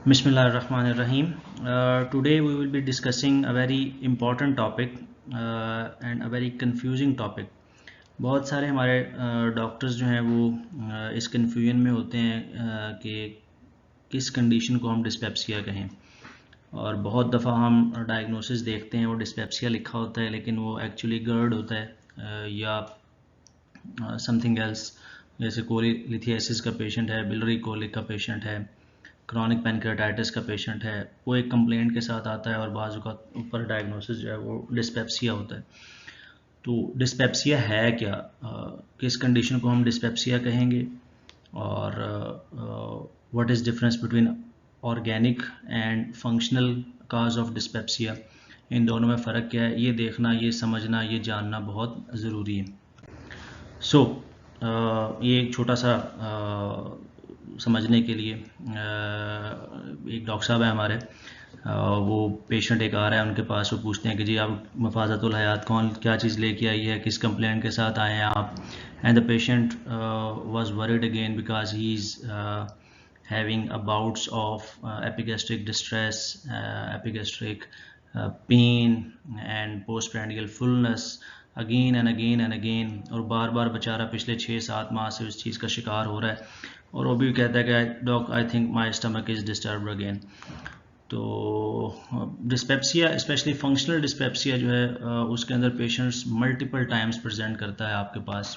Bismillahirrahmanirrahim. Today we will be discussing a very important topic and a very confusing topic. बहुत सारे हमारे doctors जो हैं वो इस कन्फ्यूजन में होते हैं कि किस कंडीशन को हम डिस्पेप्सिया कहें, और बहुत दफ़ा हम डायग्नोसिस देखते हैं वो डिस्पेप्सिया लिखा होता है लेकिन वो एक्चुअली GERD होता है या समथिंग एल्स, जैसे कोलीलिथियासिस का पेशेंट है, बिलरी कोलिक का पेशेंट है, क्रॉनिक पैनक्रेटाइटिस का पेशेंट है, वो एक कंप्लेंट के साथ आता है और बाजू का ऊपर डायग्नोसिस जो है वो डिस्पेप्सिया होता है। तो डिस्पेप्सिया है क्या, किस कंडीशन को हम डिस्पेप्सिया कहेंगे, और what is difference between organic and functional cause of dyspepsia, इन दोनों में फ़र्क क्या है, ये देखना, ये समझना, ये जानना बहुत ज़रूरी है। ये एक छोटा सा समझने के लिए एक डॉक्टर साहब है हमारे, वो पेशेंट एक आ रहा है उनके पास, वो पूछते हैं कि जी आप मफाजतुल हयात कौन क्या चीज़ लेके आई है, किस कंप्लेंट के साथ आए हैं आप। And the patient was worried again because he is having a bouts of epigastric distress, epigastric pain and postprandial fullness again and again and again, और बार बार बेचारा पिछले 6-7 माह से उस चीज़ का शिकार हो रहा है, और वो भी कहता है कि doc I think my stomach is disturbed again. तो डिस्पेप्सिया, स्पेशली फंक्शनल डिस्पेप्सिया जो है उसके अंदर पेशेंट्स मल्टीपल टाइम्स प्रेजेंट करता है आपके पास,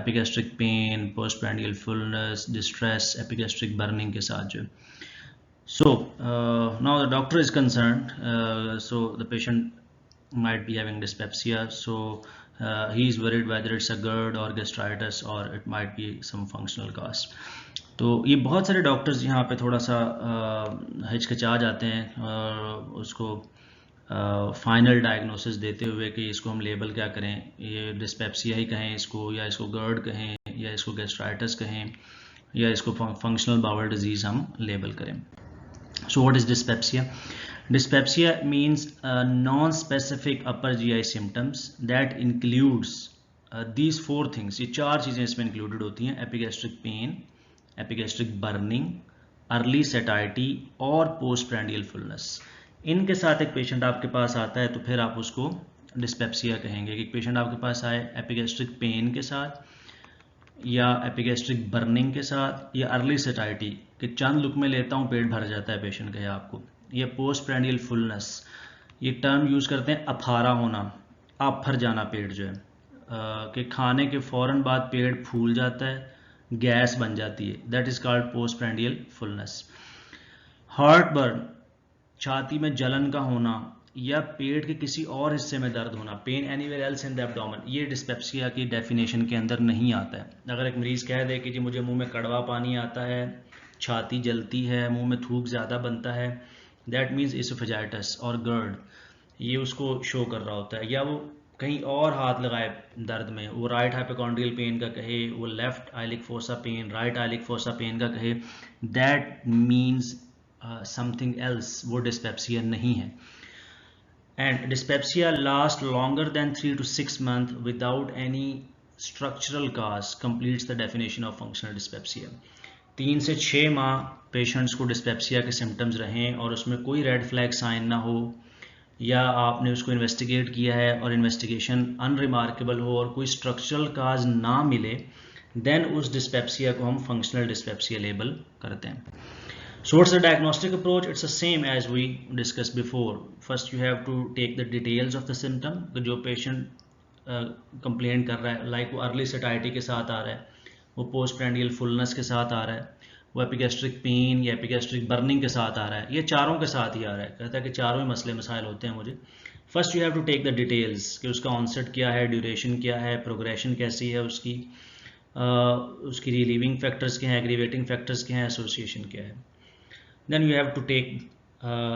epigastric pain, postprandial fullness, distress, epigastric burning के साथ जो। So now the doctor is concerned, so the patient might be having dyspepsia, so he is worried whether it's a GERD or gastritis or it might be some functional cause. तो ये बहुत सारे doctors यहाँ पे थोड़ा सा हिचकिचा जाते हैं उसको फाइनल डायग्नोसिस देते हुए कि इसको हम लेबल क्या करें, ये डिस्पेप्सिया ही कहें इसको, या इसको GERD कहें, या इसको गैस्ट्राइटिस कहें, या इसको फंक्शनल बाउल डिजीज़ हम लेबल करें। So what is dyspepsia? Dyspepsia means non-specific upper GI symptoms that includes these 4 things. ये 4 चीज़ें इसमें included होती हैं: epigastric pain, epigastric burning, early satiety और postprandial fullness। इनके साथ एक पेशेंट आपके पास आता है तो फिर आप उसको डिस्पेप्सिया कहेंगे। कि पेशेंट आपके पास आए एपिगैस्ट्रिक पेन के साथ, या एपिगैस्ट्रिक बर्निंग के साथ, या अर्ली सेटाइटी कि चंद लुक में लेता हूँ पेट भर जाता है पेशेंट का आपको, या पोस्ट प्रैंडियल फुलनेस, ये टर्म यूज़ करते हैं अफारा होना, आफर जाना पेट जो है, कि खाने के फ़ौरन बाद पेट फूल जाता है, गैस बन जाती है, that is called post prandial fullness. Heart burn, छाती में जलन का होना या पेट के किसी और हिस्से में दर्द होना, pain anywhere else in the abdomen, ये डिस्पेप्सिया की डेफिनेशन के अंदर नहीं आता है। अगर एक मरीज़ कह दे कि जी मुझे मुंह में कड़वा पानी आता है, छाती जलती है, मुंह में थूक ज़्यादा बनता है, दैट मीन्स इसोफेजाइटिस और GERD, ये उसको शो कर रहा होता है। या वो कहीं और हाथ लगाए दर्द में, वो राइट हाइपोकॉन्ड्रियल पेन का कहे, वो left iliac fossa pain, right iliac fossa pain का कहे, दैट मीन्स समथिंग एल्स, वो डिस्पेप्सिया नहीं है। And dyspepsia lasts longer than 3 to 6 months without any structural cause completes the definition of functional dyspepsia। 3 से 6 माह पेशेंट्स को dyspepsia के symptoms रहें और उसमें कोई रेड फ्लैग साइन ना हो, या आपने उसको इन्वेस्टिगेट किया है और इन्वेस्टिगेशन अनरिमार्केबल हो और कोई स्ट्रक्चरल काज ना मिले, देन उस डिस्पेप्सिया को हम फंक्शनल डिस्पेप्सिया लेबल करते हैं। So what's the diagnostic approach? It's the same as we discussed before. First you have to take the details of the symptom, जो patient complain कर रहा है, like वो early satiety के साथ आ रहा है, वो postprandial fullness के साथ आ रहा है, वो epigastric pain या epigastric burning के साथ आ रहा है, ये चारों के साथ ही आ रहा है, कहता है कि चारों ही मसले मसाइल होते हैं मुझे। First you have to take the details कि उसका onset क्या है, duration क्या है, progression कैसी है उसकी, उसकी relieving factors क्या हैं, aggravating factors क्या हैं, association क्या है। Then you have to take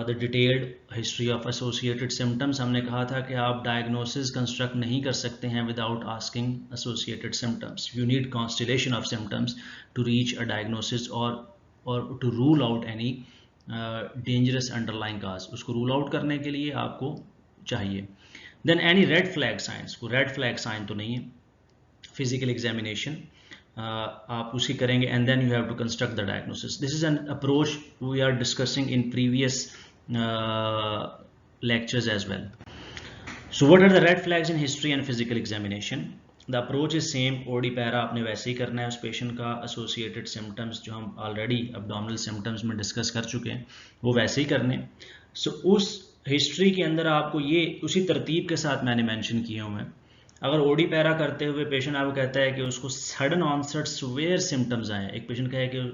the detailed history of associated symptoms। हमने कहा था कि आप diagnosis construct नहीं कर सकते हैं without asking associated symptoms। You need constellation of symptoms to reach a diagnosis or to rule out any dangerous underlying cause। उसको rule out करने के लिए आपको चाहिए। Then any red flag signs, कोई red flag sign तो नहीं है। Physical examination, आप उसकी करेंगे and then you have to construct the diagnosis. This is an approach we are discussing in previous lectures as well. So what are the red flags in history and physical examination? The approach is same. OD para आपने वैसे ही करना है उस patient का. associated symptoms जो हम already abdominal symptoms में discuss कर चुके हैं वो वैसे ही करने. सो उस हिस्ट्री के अंदर आपको ये उसी तरतीब के साथ मैंने मेंशन किए हुए हैं. अगर ओडी पैरा करते हुए पेशेंट आपको कहता है कि उसको सडन ऑनसेट सुवेयर सिम्टम्स आए, एक पेशेंट कहे कि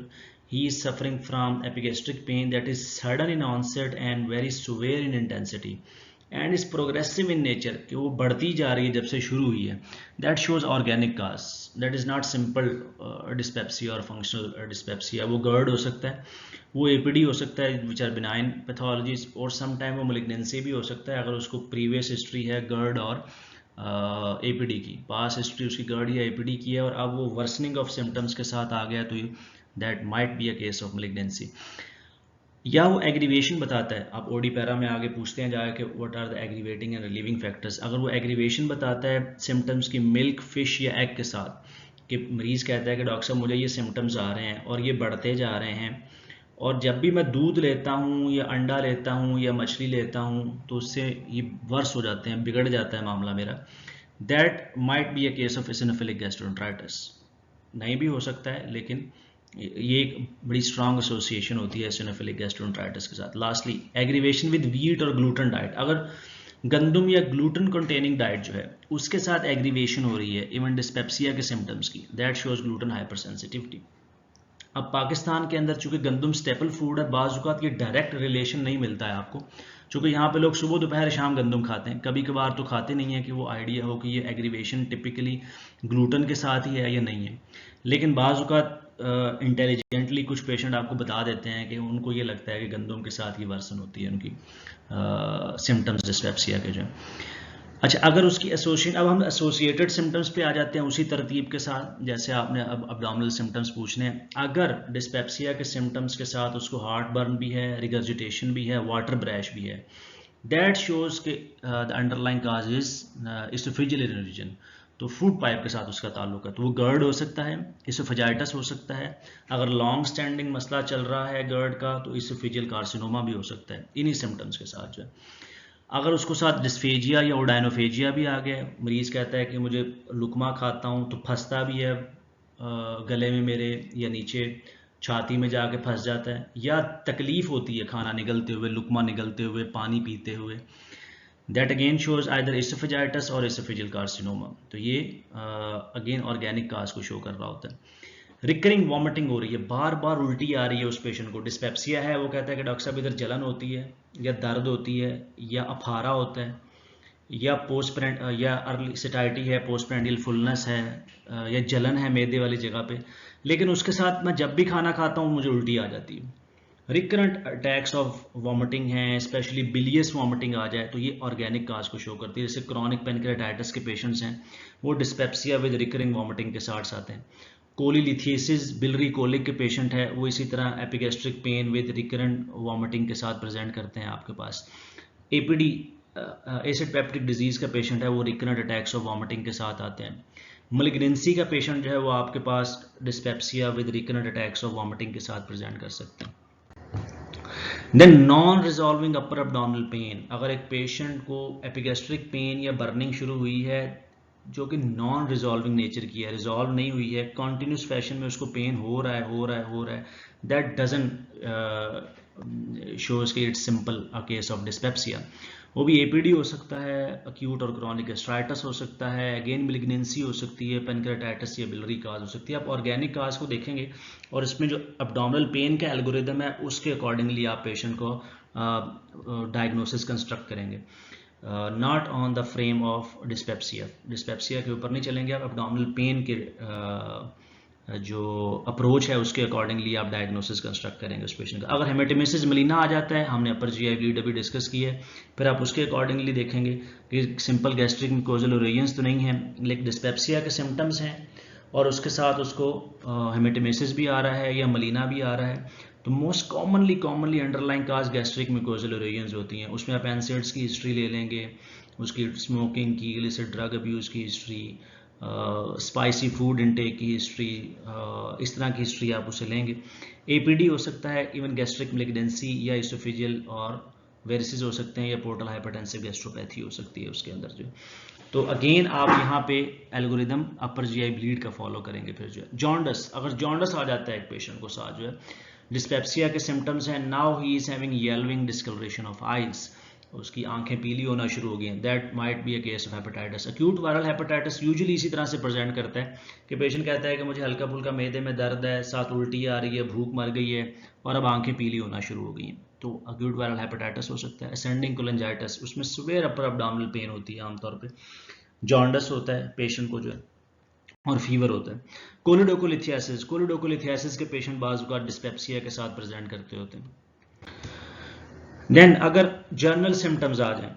he is suffering from epigastric pain that is sudden in onset and very severe in intensity and is progressive in nature, कि वो बढ़ती जा रही है जब से शुरू हुई है. that shows organic cause, that is not simple dyspepsia or functional dyspepsia. वो GERD हो सकता है, वो APD हो सकता है which are benign pathologies, और sometime वो malignancy भी हो सकता है अगर उसको previous history है GERD और APD की, पास हिस्ट्री उसकी GERD या APD की है और अब वो वर्सनिंग ऑफ सिम्टम्स के साथ आ गया तो that might be a case of malignancy. या वो एग्रीवेशन बताता है. आप ओडी पैरा में आगे पूछते हैं जाके what are the aggravating and relieving factors. अगर वो एग्रीवेशन बताता है सिम्टम्स की मिल्क, फिश या एग के साथ, कि मरीज़ कहता है कि डॉक्टर साहब मुझे ये सिम्टम्स आ रहे हैं और ये बढ़ते जा रहे हैं और जब भी मैं दूध लेता हूँ या अंडा लेता हूँ या मछली लेता हूँ तो उससे ये वर्स हो जाते हैं, बिगड़ जाता है मामला मेरा. That might be a case of eosinophilic gastroenteritis. नहीं भी हो सकता है लेकिन ये एक बड़ी स्ट्रांग एसोसिएशन होती है एसिनोफिलिक गैस्ट्रोएंटेराइटिस के साथ. लास्टली एग्रीवेशन विद व्हीट और ग्लूटेन डाइट. अगर गंदम या ग्लूटेन कंटेनिंग डाइट जो है उसके साथ एग्रीवेशन हो रही है इवन डिस्पेप्सिया के सिम्टम्स की, दैट शोज ग्लूटेन हाइपरसेंसिटिविटी. अब पाकिस्तान के अंदर चूंकि गंदम स्टेपल फूड है, बाज़ औक़ात ये डायरेक्ट रिलेशन नहीं मिलता है आपको, चूँकि यहाँ पे लोग सुबह दोपहर शाम गंदम खाते हैं, कभी कभार तो खाते नहीं है कि वो आइडिया हो कि ये एग्रीवेशन टिपिकली ग्लूटेन के साथ ही है या नहीं है. लेकिन बाज़ औक़ात इंटेलिजेंटली कुछ पेशेंट आपको बता देते हैं कि उनको ये लगता है कि गंदम के साथ ही वर्सन होती है उनकी सिम्टम्स डिस्पेप्सिया के जो. अच्छा, अगर उसकी एसोसिएशन, अब हम एसोसिएटेड सिम्टम्स पे आ जाते हैं उसी तरतीब के साथ जैसे आपने अब अब्डोमिनल सिम्टम्स पूछने हैं. अगर डिस्पेप्सिया के सिम्टम्स के साथ उसको हार्ट बर्न भी है, रिगर्जिटेशन भी है, वाटर ब्रैश भी है, दैट शोज के the underlying cause is oesophageal erosion. तो फूड पाइप के साथ उसका ताल्लुक है, तो वो GERD हो सकता है, इसोफेजाइटिस हो सकता है. अगर लॉन्ग स्टैंडिंग मसला चल रहा है GERD का तो इसोफेजियल कार्सिनोमा भी हो सकता है इन्हीं सिम्टम्स के साथ जो है. अगर उसको साथ डिस्फेजिया या ओडाइनोफेजिया भी आ गया, मरीज़ कहता है कि मुझे लुकमा खाता हूँ तो फंसता भी है गले में मेरे या नीचे छाती में जाके फंस जाता है, या तकलीफ होती है खाना निगलते हुए, लुकमा निगलते हुए, पानी पीते हुए, that again shows either oesophagitis और इसोफेजियल कार्सिनोमा. तो ये अगेन ऑर्गेनिक काज को शो कर रहा होता है. रिकरिंग वॉमिटिंग हो रही है, बार बार उल्टी आ रही है उस पेशेंट को, डिस्पेप्सिया है, वो कहता है कि डॉक्टर साहब इधर जलन होती है या दर्द होती है या अफारा होता है या या अर्ली सिटाइटी है, पोस्टप्रेंडियल फुलनेस है या जलन है मैदे वाली जगह पे, लेकिन उसके साथ मैं जब भी खाना खाता हूँ मुझे उल्टी आ जाती है. रिकरेंट अटैक्स ऑफ वॉमिटिंग हैं, स्पेशली बिलियस वॉमिटिंग आ जाए तो ये ऑर्गेनिक काज को शो करती है. जैसे क्रॉनिक पेनक्रेटाइटिस के पेशेंट्स हैं वो डिस्पेप्सिया विद रिकरिंग वॉमिटिंग के साथ आते हैं. कोलीलिथियसिस बिलरी कोलिक के पेशेंट है वो इसी तरह epigastric pain with recurrent vomiting के साथ प्रेजेंट करते हैं आपके पास. APD एसिड पेप्टिक डिजीज का पेशेंट है वो रिकरेंट अटैक्स ऑफ वॉमिटिंग के साथ आते हैं. मलिग्नेंसी का पेशेंट जो है वो आपके पास dyspepsia with recurrent attacks of vomiting के साथ प्रेजेंट कर सकते हैं. Then non resolving upper abdominal pain. अगर एक पेशेंट को एपिगैस्ट्रिक पेन या बर्निंग शुरू हुई है जो कि नॉन रिजॉल्विंग नेचर की है, रिजॉल्व नहीं हुई है, कॉन्टिन्यूस फैशन में उसको पेन हो रहा है, दैट डजंट शोज कि it's simple a case of dyspepsia. वो भी APD हो सकता है, अक्यूट और क्रॉनिक गैस्ट्राइटिस हो सकता है, अगेन मिलिग्नेंसी हो सकती है, पेनक्रेटाइटिस या बिलरी काज हो सकती है. आप ऑर्गेनिक काज को देखेंगे और इसमें जो एब्डोमिनल पेन का एल्गोरिदम है उसके अकॉर्डिंगली आप पेशेंट को डायग्नोसिस कंस्ट्रक्ट करेंगे, not on the frame of dyspepsia. Dyspepsia के ऊपर नहीं चलेंगे आप, एब्डोमिनल पेन के जो अप्रोच है उसके अकॉर्डिंगली आप डायग्नोसिस कंस्ट्रक्ट करेंगे उस पेशेंट का. अगर हेमेटोमेसिस मलीना आ जाता है, हमने अपर GI ब्लीड अभी डिस्कस की है, फिर आप उसके अकॉर्डिंगली देखेंगे कि सिंपल गैस्ट्रिक म्यूकोजल ओरेयंस तो नहीं है लेकिन डिस्पेप्सिया के सिम्टम्स हैं और उसके साथ उसको हेमेटोमेसिस भी आ रहा है या मलीना भी आ रहा है. तो मोस्ट कॉमनली अंडरलाइंग काज गैस्ट्रिक म्यूकोजल ओरेयंस होती हैं. उसमें आप NSAIDs की हिस्ट्री ले लेंगे, उसकी स्मोकिंग की, इलिसिट ड्रग अब्यूज़ की हिस्ट्री, स्पाइसी फूड इनटेक की हिस्ट्री, इस तरह की हिस्ट्री आप उसे लेंगे। एपीडी हो सकता है, इवन गैस्ट्रिक मैलिग्नेंसी या इसोफेजियल और वेरिसेस हो सकते हैं, या पोर्टल हाइपरटेंसिव गैस्ट्रोपैथी हो सकती है उसके अंदर जो। तो अगेन आप यहाँ पे एल्गोरिदम अपर जीआई ब्लीड का फॉलो करेंगे। फिर जो है जॉन्डस, अगर जॉन्डस आ जाता है एक पेशेंट को साथ जो है, डिस्पेप्सिया के सिम्टम्स हैं, now he is having yellowing discoloration of eyes, उसकी आंखें पीली होना शुरू हो गई हैं, that might be a case of hepatitis. Acute viral hepatitis usually इसी तरह से प्रेजेंट करता है कि पेशेंट कहता है कि मुझे हल्का फुल्का मैदे में दर्द है, साथ उल्टी आ रही है, भूख मर गई है और अब आंखें पीली होना शुरू हो गई हैं, तो अक्यूट वायरल हेपेटाइटिस हो सकता है। असेंडिंग कोलेंजाइटिस, उसमें सिवियर अपर एब्डोमिनल पेन होती है आमतौर पे। जॉन्डस होता है पेशेंट को जो है, और फीवर होता है। कोलिडोकोलिथियासिस, कोलिडोकोलिथियासिस के पेशेंट बाजू का डिस्पेप्सिया के साथ प्रेजेंट करते होते हैं। देन अगर जर्नल सिम्टम्स आ जाएं,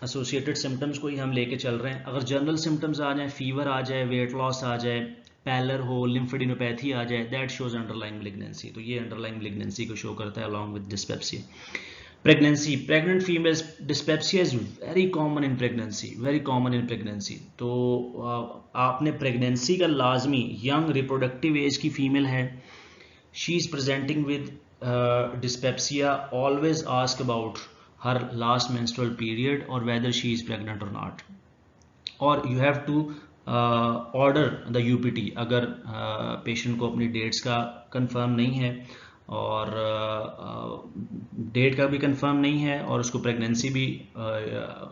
एसोसिएटेड सिम्टम्स को ही हम लेके चल रहे हैं, अगर जर्नल सिम्टम्स आ जाएं, फीवर आ जाए, वेट लॉस आ जाए, पैलर हो, लिम्फेडिनोपैथी आ जाए, दैट शोज अंडरलाइंग मैलिग्नेंसी, तो ये अंडरलाइंग मैलिग्नेंसी को शो करता है along with dyspepsia. Pregnancy, pregnant females, dyspepsia is very common in pregnancy, very common in pregnancy. तो आपने प्रेगनेंसी का लाजमी, यंग रिप्रोडक्टिव एज की फीमेल है, she is presenting with dyspepsia, always ask about her last menstrual period or whether she is pregnant or not, or you have to order the UPT अगर patient को अपनी dates का confirm नहीं है और date का भी कंफर्म नहीं है और उसको प्रेगनेंसी भी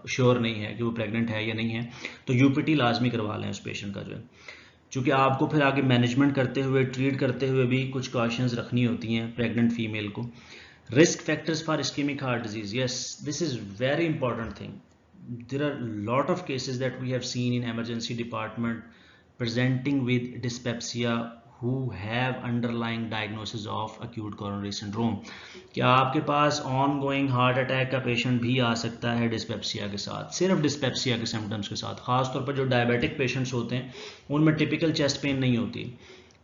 श्योर नहीं है कि वो प्रेग्नेंट है या नहीं है, तो UPT लाजमी करवा लें उस पेशेंट का जो है, क्योंकि आपको फिर आगे मैनेजमेंट करते हुए, ट्रीट करते हुए भी कुछ कॉशंस रखनी होती हैं प्रेग्नेंट फीमेल को। Risk factors for ischemic heart disease, yes this is very important thing. There are lot of cases that we have seen in emergency department presenting with dyspepsia who have underlying diagnosis of acute coronary syndrome। क्या आपके पास ongoing heart attack का patient भी आ सकता है dyspepsia के साथ, सिर्फ dyspepsia के सिम्टम्स के साथ। खासतौर पर जो डायबिटिक पेशेंट्स होते हैं उनमें टिपिकल चेस्ट पेन नहीं होती,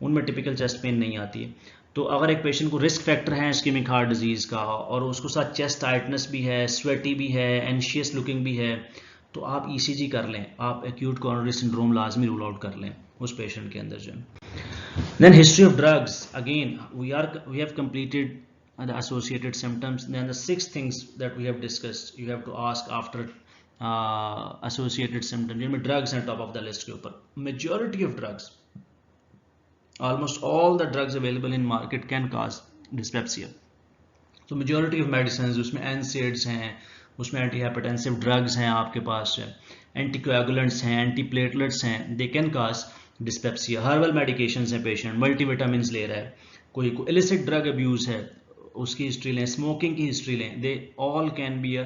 उनमें टिपिकल चेस्ट पेन नहीं आती है। तो अगर एक पेशेंट को रिस्क फैक्टर है इस्केमिक हार्ट डिजीज़ का और उसको साथ चेस्ट टाइटनेस भी है, स्वेटी भी है, एंशियस लुकिंग भी है, तो आप ECG कर लें, आप एक्यूट कोरोनरी सिंड्रोम लाजमी रूल आउट कर लें उस पेशेंट के अंदर जो। Then history of drugs, again we have completed the associated symptoms. Then the 6 things that we have discussed you have to ask after associated symptoms, जिनमें drugs हैं top of the list के ऊपर। Majority of drugs, almost all the drugs available in market can cause dyspepsia. So majority of medicines, उसमें NSAIDs हैं, उसमें antihypertensive drugs हैं आपके पास, anticoagulants हैं, antiplatelets हैं, they can cause dyspepsia. Herbal medications हैं, पेशेंट मल्टीविटामिन्स ले रहा है, कोई इलिसिट ड्रग अब्यूज़ है उसकी हिस्ट्री लें, स्मोकिंग की हिस्ट्री लें, they all can be a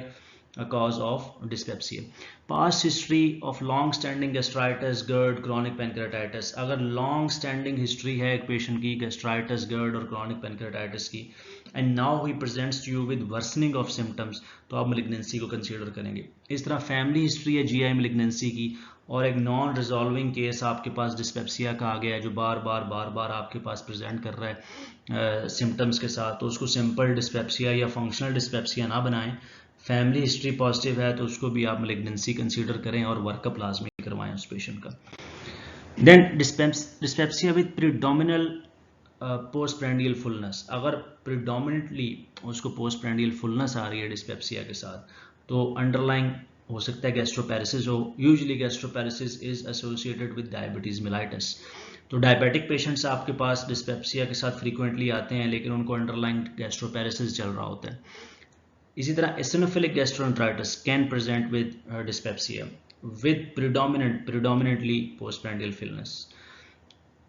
cause of dyspepsia. Past history of long standing gastritis, GERD, chronic pancreatitis, अगर लॉन्ग स्टैंडिंग हिस्ट्री है एक पेशेंट की गैस्ट्राइटिस, गर्ड और क्रॉनिक पैनक्रेटाइटिस की, and now he presents to you with worsening of symptoms, तो आप malignancy को consider करेंगे। इस तरह फैमिली हिस्ट्री है GI मैलिग्नेंसी की और एक नॉन रिजॉल्विंग केस आपके पास डिस्पेप्सिया का आ गया है जो बार बार आपके पास प्रेजेंट कर रहा है सिम्टम्स के साथ, तो उसको सिंपल डिस्पेप्सिया या फंक्शनल डिस्पेप्सिया ना बनाएं। फैमिली हिस्ट्री पॉजिटिव है तो उसको भी आप मैलिग्नेंसी कंसीडर करें और वर्कअप लाजमी करवाएं उस पेशेंट का। Then dyspepsia with predominant postprandial fullness, अगर प्रीडोमिनेटली उसको पोस्टप्रैंडियल फुलनेस आ रही है डिस्पेप्सिया के साथ, तो अंडरलाइंग हो सकता है गैस्ट्रोपैरेसिस हो। Usually gastroparesis is associated with diabetes mellitus. तो डायबिटिक पेशेंट्स आपके पास डिस्पेप्सिया के साथ फ्रीक्वेंटली आते हैं लेकिन उनको अंडरलाइंग गैस्ट्रोपैरेसिस चल रहा होता है। इसी तरह eosinophilic gastroenteritis can present with dyspepsia with predominantly postprandial fullness.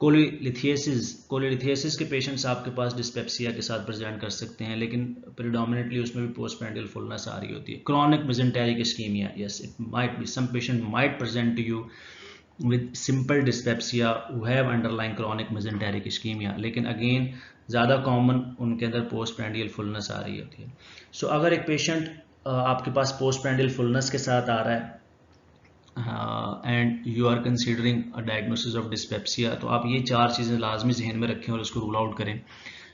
Cholelithiasis के पेशेंट्स आपके पास डिस्पेप्सिया के साथ प्रेजेंट कर सकते हैं लेकिन प्रीडोमिनेटली उसमें भी पोस्टप्रैंडियल फुलनेस आ रही होती है। Chronic mesenteric ischemia, yes it might be, some patient might present to you with simple dyspepsia who have underlying chronic mesenteric ischemia, लेकिन अगेन ज़्यादा कॉमन उनके अंदर पोस्टप्रैंडियल फुलनेस आ रही होती है। सो अगर एक पेशेंट आपके पास पोस्टप्रैंडियल फुलनेस के साथ आ रहा है and you are considering a diagnosis of dyspepsia, तो आप ये 4 चीज़ें लाजमी जहन में रखें और उसको रूल आउट करें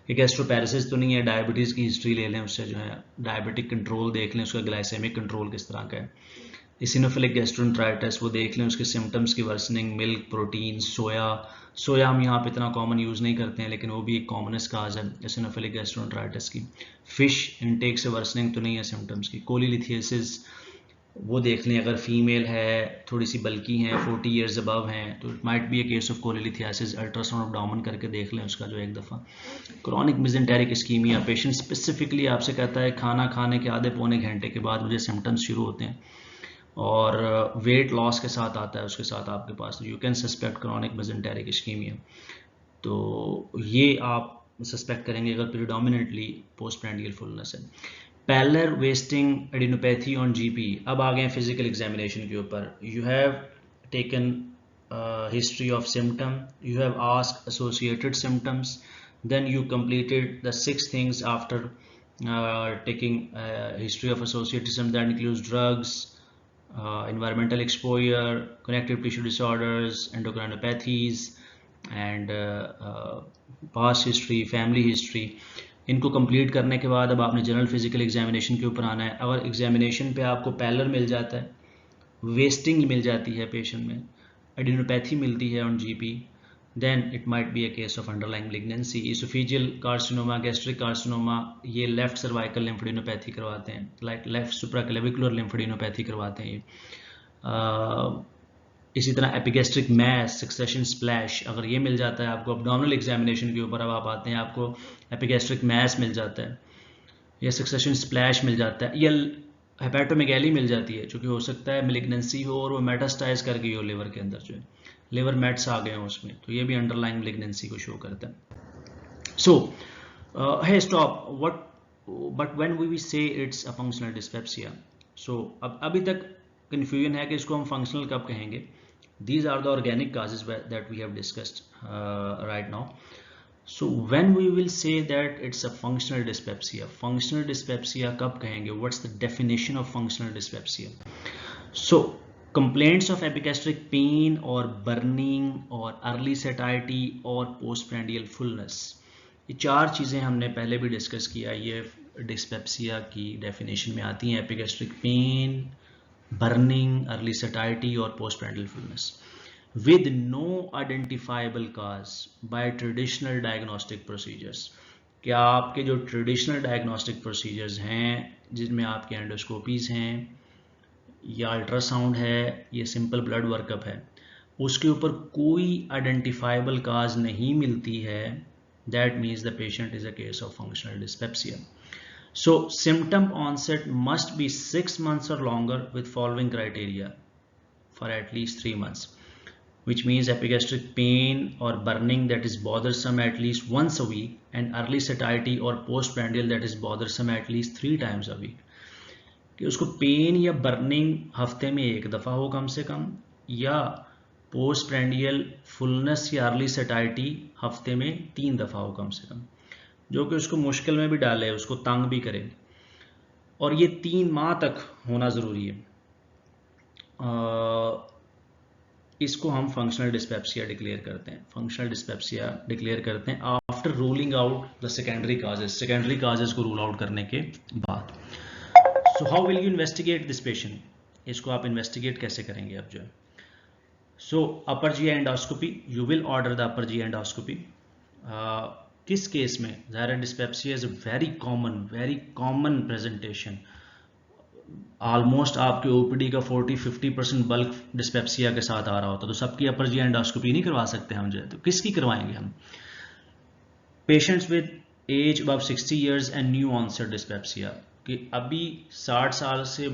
कि गैस्ट्रोपैरेसिस तो नहीं है, डायबिटीज़ की हिस्ट्री ले लें, उससे जो है डायबिटिक कंट्रोल देख लें, उसका ग्लाइसेमिक कंट्रोल किस तरह का है, इसिनोफिलिक गैस्ट्रोएंटेराइटिस वो देख लें, उसके सिम्टम्स की वर्सनिंग, मिल्क, प्रोटीन, सोया हम यहाँ पे इतना कॉमन यूज़ नहीं करते हैं, लेकिन वो भी एक कॉमनेस्ट काज है इसिनोफिलिक गैस्ट्रोएंटेराइटिस की। फिश इनटेक से वर्सनिंग तो नहीं है सिम्टम्स की। कोलीलिथियासिस वो देख लें, अगर फीमेल है, थोड़ी सी बल्की हैं, 40 ईयर्स अबव हैं, तो it might be a case of cholelithiasis. Ultrasound abdomen करके देख लें उसका जो एक दफ़ा। Chronic mesenteric ischemia, patient specifically आपसे कहता है खाना खाने के आधे पौने घंटे के बाद मुझे सिम्टम्स शुरू होते हैं, और वेट लॉस के साथ आता है उसके साथ आपके पास, तो you can suspect chronic mesenteric ischemia. तो ये आप सस्पेक्ट करेंगे अगर प्रीडोमिनेटली पोस्टप्रैंडियल फुलनेस है। Parallel wasting adenopathy on GP. अब आ गए फिजिकल एग्जामिनेशन के ऊपर। You have taken history of symptom, you have asked associated symptoms, then you completed the 6 things after taking history of associated symptoms. That includes drugs, environmental exposure, connective tissue disorders, endocrinopathies, and past history, family history. इनको complete करने के बाद अब आपने general physical examination के ऊपर आना है। अगर एग्जामिनेशन पे आपको पैलर मिल जाता है, वेस्टिंग मिल जाती है पेशेंट में, एडिनोपैथी मिलती है on GP, then it might be a case of underlying malignancy. Esophageal carcinoma, gastric carcinoma, ये left cervical lymphadenopathy करवाते हैं, like left supraclavicular lymphadenopathy करवाते हैं ये। इसी तरह एपिगैस्ट्रिक मैस, सक्सेशन स्प्लैश, अगर ये मिल जाता है आपको abdominal एग्जामिनेशन के ऊपर, अब आप आते हैं आपको एपिगैस्ट्रिक मैस मिल जाता है, या सक्सेशन स्प्लैश मिल जाता है, या हेपेटोमेगैली मिल जाती है, जो कि हो सकता है मेलिग्नेंसी हो और वो मेटास्टाइज कर गई हो लिवर के अंदर, जो है लिवर मेट्स आ गए हैं उसमें, तो ये भी अंडरलाइंग मेलिग्नेंसी को शो करता है। सो hey stop, what but when we say it's a functional dyspepsia, so अब अभी तक confusion है कि इसको हम functional कब कहेंगे। These are the organic causes that we have discussed right now. So when we will say that it's a functional dyspepsia कब कहेंगे, what's the definition of functional dyspepsia? So complaints of epigastric pain or burning or early satiety or postprandial fullness, ये 4 चीज़ें हमने पहले भी discuss किया, ये dyspepsia की डेफिनेशन में आती हैं। Epigastric pain, burning, early satiety और postprandial fullness with no identifiable cause by traditional diagnostic procedures। क्या आपके जो ट्रेडिशनल डायग्नोस्टिक प्रोसीजर्स हैं, जिनमें आपके एंडोस्कोपीज हैं या अल्ट्रासाउंड है, ये सिंपल ब्लड वर्कअप है, उसके ऊपर कोई आइडेंटिफाइबल काज नहीं मिलती है, that means the patient is a case of functional dyspepsia. So symptom onset must be 6 months or longer with following criteria for at least 3 months, which means epigastric pain or burning that is bothersome at least once a week, and early satiety or postprandial that is bothersome at least 3 times a week। कि उसको pen या burning हफ्ते में 1 दफ़ा हो कम से कम, या postprandial fullness या अर्ली सटाइटी हफ्ते में 3 दफ़ा हो कम से कम, जो कि उसको मुश्किल में भी डाले, उसको तंग भी करे, और ये 3 माह तक होना ज़रूरी है। इसको हम फंक्शनल डिस्पेप्सिया डिक्लेयर करते हैं। फंक्शनल डिस्पेप्सिया डिक्लेयर करते हैं after ruling out the secondary causes को रूल आउट करने के बाद। So how will you investigate this patient, इसको आप इन्वेस्टिगेट कैसे करेंगे अब जो है। So upper G endoscopy, you will order the upper G endoscopy. किस केस में, ज़ाहिर dyspepsia is a very common presentation, almost आपके ओपीडी का 40-50% बल्क डिस्पेप्सिया के साथ आ रहा होता, तो सबकी अपर जी एंडोस्कोपी नहीं करवा सकते हम जो है, तो किसकी करवाएंगे हम। Patients with age above 60 years and new onset dyspepsia, कि अभी 60 साल से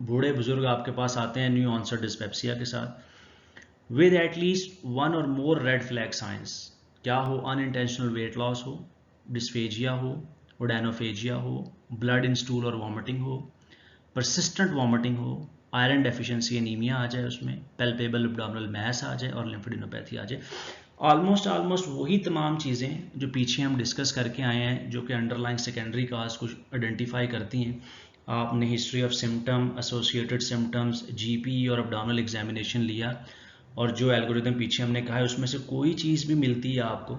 बूढ़े बुजुर्ग आपके पास आते हैं न्यू ऑनसेट डिस्पेप्सिया के साथ, with at least 1 or more red flag science. क्या हो, अनइंटेंशनल वेट लॉस हो, डिस्फेजिया हो, ओडेनोफेजिया हो, ब्लड इन स्टूल और वॉमिटिंग हो, परसिस्टेंट वॉमिटिंग हो, आयरन डेफिशिएंसी एनीमिया आ जाए उसमें, पैल्पेबल एब्डोमिनल मैस आ जाए और लिम्फेडिनोपैथी आ जाए। ऑलमोस्ट वही तमाम चीज़ें जो पीछे हम डिस्कस करके आए हैं, जो कि अंडरलाइंग सेकेंडरी काज को आइडेंटिफाई करती हैं। आपने history of symptom, associated symptoms, GP और एब्डोमिनल एग्जामिनेशन लिया, और जो एल्गोरिथम पीछे हमने कहा है उसमें से कोई चीज़ भी मिलती है आपको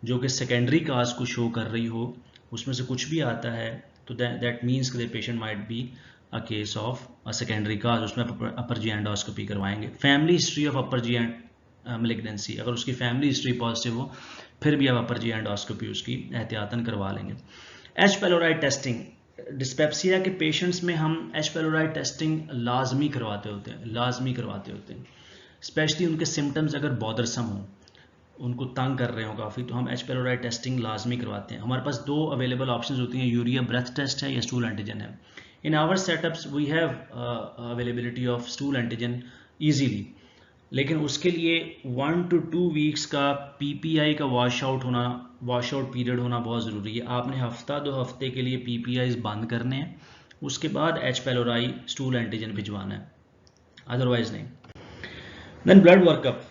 जो कि सेकेंडरी काज को शो कर रही हो, उसमें से कुछ भी आता है, तो that means the patient might be a case of a secondary cause, उसमें अपर जी एंडोस्कोपी करवाएंगे। Family history of upper G malignancy, अगर उसकी फैमिली हिस्ट्री पॉजिटिव हो फिर भी आप अपर जी एंडोस्कोपी उसकी एहतियातन करवा लेंगे। एच पेलोराई टेस्टिंग, डिस्पेप्सिया के पेशेंट्स में हम एच पेलोराई टेस्टिंग लाजमी करवाते होते हैं, स्पेशली उनके सिम्टम्स अगर बॉदरसम हो, उनको तंग कर रहे हो काफ़ी, तो हम एच पेलोराई टेस्टिंग लाजमी करवाते हैं। हमारे पास 2 अवेलेबल ऑप्शंस होती हैं, यूरिया ब्रेथ टेस्ट है या स्टूल एंटीजन है। In our setups we have availability of stool antigen easily, लेकिन उसके लिए 1 to 2 वीक्स का पीपीआई का वॉश आउट पीरियड होना बहुत ज़रूरी है। आपने हफ्ता 2 हफ्ते के लिए पीपीआईज बंद करने हैं, उसके बाद एच पेलोराई स्टूल एंटीजन भिजवाना है, अदरवाइज नहीं। Then blood workup.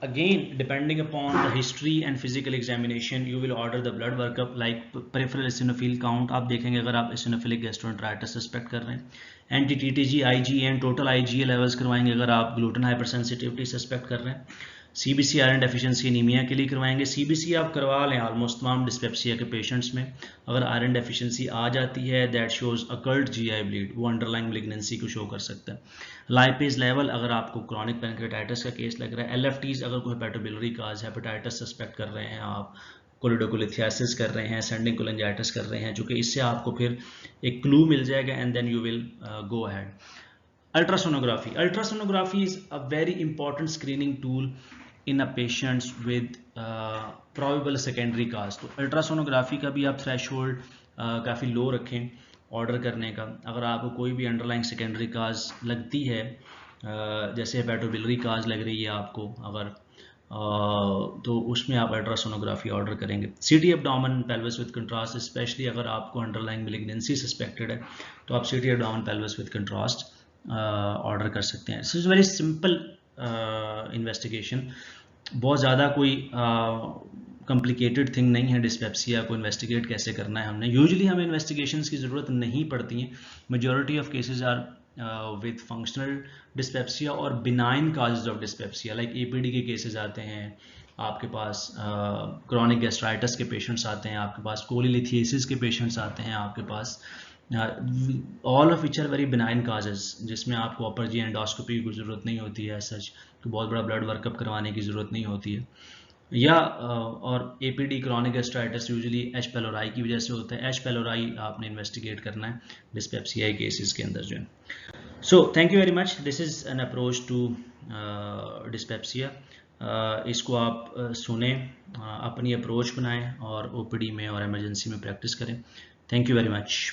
Again, depending upon the history and physical examination, you will order the blood workup like peripheral eosinophil count. आप देखेंगे अगर आप eosinophilic gastroenteritis सस्पेक्ट कर रहे हैं, anti टीटीजी IgA total IgA levels करवाएंगे अगर आप ग्लूटेन हाइपरसेंसिटिविटी सस्पेक्ट कर रहे हैं। CBC आयरन डेफिशिएंसी एनीमिया के लिए करवाएंगे। CBC आप करवा लें ऑलमोस्ट तमाम डिस्पेप्सिया के पेशेंट्स में। अगर आयरन डेफिशिएंसी आ जाती है that shows occult GI bleed, वो अंडरलाइंग मैलिग्नेंसी को शो कर सकता है। लाइपेज लेवल अगर आपको क्रॉनिक पैनक्रेटाइटिस का केस लग रहा है, LFTs अगर कोई हेपेटोबिलियरी काज हेपेटाइटिस सस्पेक्ट कर रहे हैं आप, कोलिडोकोलिथियासिस कर रहे हैं, सेंडिंग कोलेंजाइटिस कर रहे हैं, जो कि इससे आपको फिर एक क्लू मिल जाएगा and then you will go ahead. Ultrasonography is a very important screening tool in a patients with probable secondary cause. तो अल्ट्रासोनोग्राफी का भी आप थ्रेशोल्ड काफ़ी लो रखें ऑर्डर करने का। अगर आपको कोई भी अंडरलाइंग सेकेंडरी काज लगती है, जैसे हेपेटोबिलियरी काज लग रही है आपको अगर, तो उसमें आप अल्ट्रासोनोग्राफी ऑर्डर करेंगे। CT abdomen pelvis with contrast, specially अगर आपको अंडरलाइंग मैलिग्नेंसी सस्पेक्टेड है तो आप CT abdomen pelvis with contrast order कर सकते हैं। This is very simple investigation, बहुत ज़्यादा कोई कॉम्प्लिकेटेड थिंग नहीं है डिस्पेप्सिया को इन्वेस्टिगेट कैसे करना है। यूजुअली हमें इन्वेस्टिगेशंस की ज़रूरत नहीं पड़ती हैं। Majority of cases are with functional dyspepsia और benign causes of dyspepsia, like APD के केसेस आते हैं आपके पास, क्रॉनिक गैस्ट्राइटिस के पेशेंट्स आते हैं आपके पास, कोलिलिथियासिस के पेशेंट्स आते हैं आपके पास, all of which are very benign causes, जिसमें आपको अपर जी एंडोस्कोपी की ज़रूरत नहीं होती है सच, तो बहुत बड़ा ब्लड वर्कअप करवाने की ज़रूरत नहीं होती है। या और APD chronic gastritis usually H pylori की वजह से होता है। एच पेलोराई आपने इन्वेस्टिगेट करना है डिस्पेप्सिया केसेस के अंदर जो है। So thank you very much, this is an approach to dyspepsia. इसको आप सुने, अपनी अप्रोच बनाएं और OPD में और एमरजेंसी में प्रैक्टिस करें। Thank you very much.